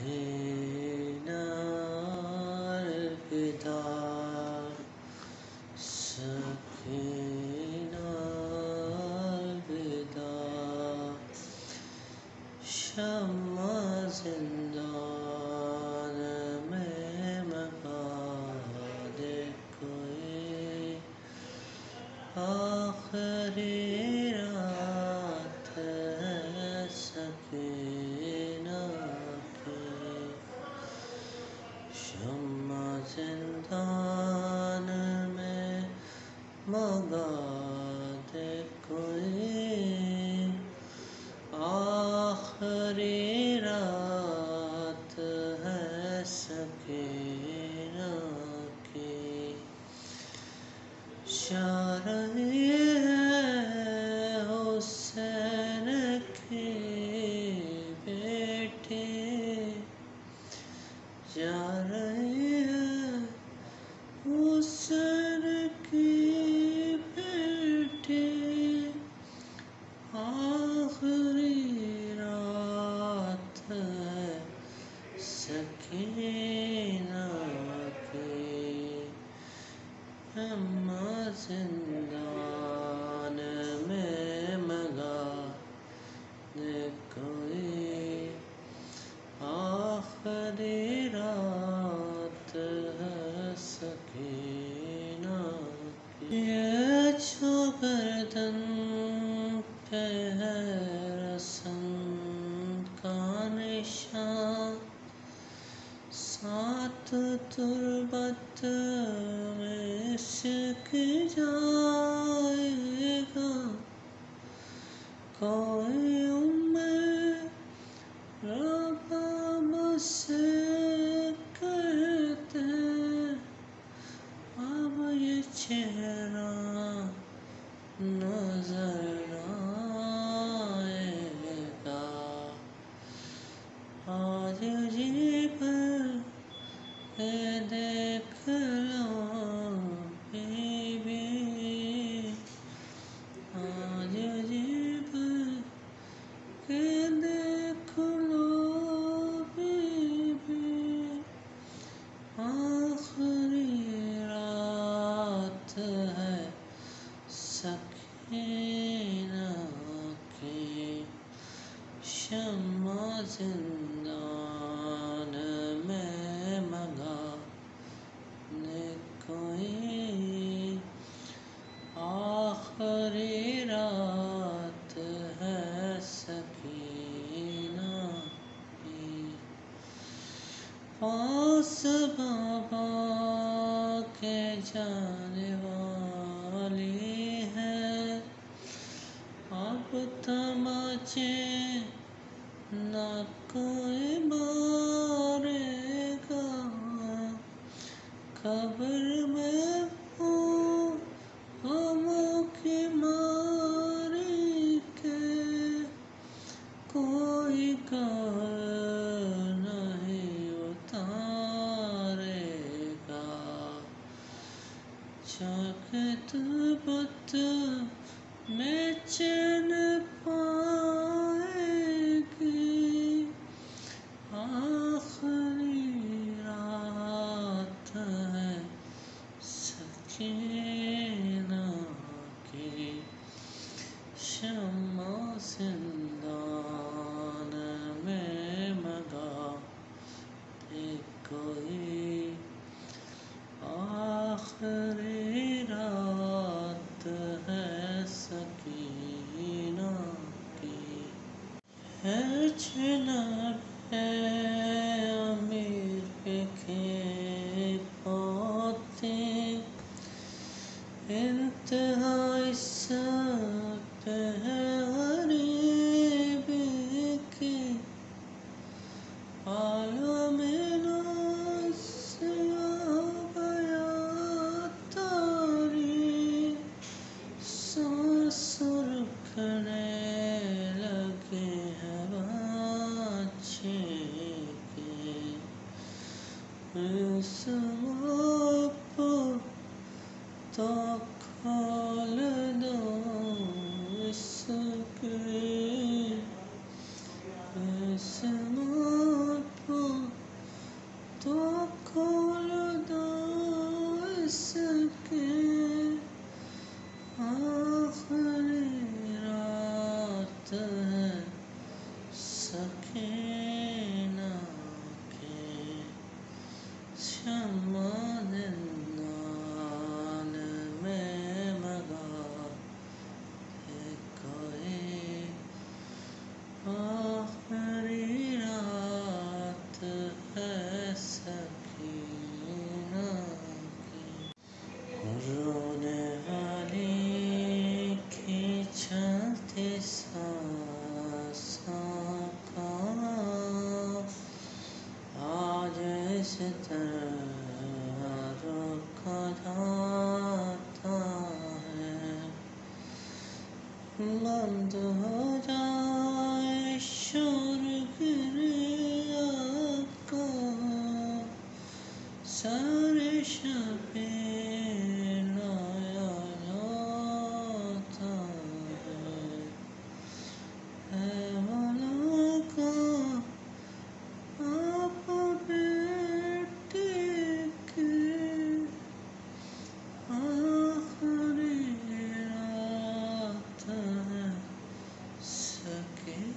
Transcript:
سکینہ الوداع، سکینہ الوداع، شمع زندان میں مگا دے کوئی، آخری رات ہے سکینہ کی، شمع زندان میں مگا دے کوئی، آخری رات ہے سکینہ کی، جا رہی ہے حسین کی بیٹی، جا رہی ہے حسین کی بیٹی، آخری رات ہے سکینہ کی، شمع زندان میں مگا دے کوئی، آخری رات ہے سکینہ کی، یہ جو گردن پہ ہے رسم کا نشان، ساتھ تربت میں عشق جائے گا، کوئی رباب سے کہتے اب یہ چہرہ نظر آئے گا، آج جی بھر کے دیکھ لو بی بی، آج جی بھر کے دیکھ لو بی بی، آخری رات ہے سکینہ کی، شمع زندان میں مگا دے کوئی، آخری رات ہے سکینہ کی، پاس بابا کے جانے والی ہے، اب تماچے نہ کوئی مارے گا، قبر میں غموں کی ماری کے کوئی گھر نہیں اتارے گا، جا کے تربت میں چین پائے گی، آخری رات ہے سکینہ کی، شمع زندان میں مگا دے کوئی، آخری رات ہے سکینہ کی، ہے جناب امیر کے پوتے، انتہا اس پہ ہے غریبی کی، عالم ناز ہو گیا تاریک، سانس رکھنے لگے ہیں بچے کے، سکینہ کے شمع زندان میں مگا ہے کوئی آخری رات ہے سکینہ کی رونے والی کی چلتی سانسوں کا آج اس طرح روکا جاتا ہے بند ہو جائے شور گریہ کا سارے شبِ لایا جاتا ہے ملاقات آپ بیٹے کی آخری رات ہے سکینہ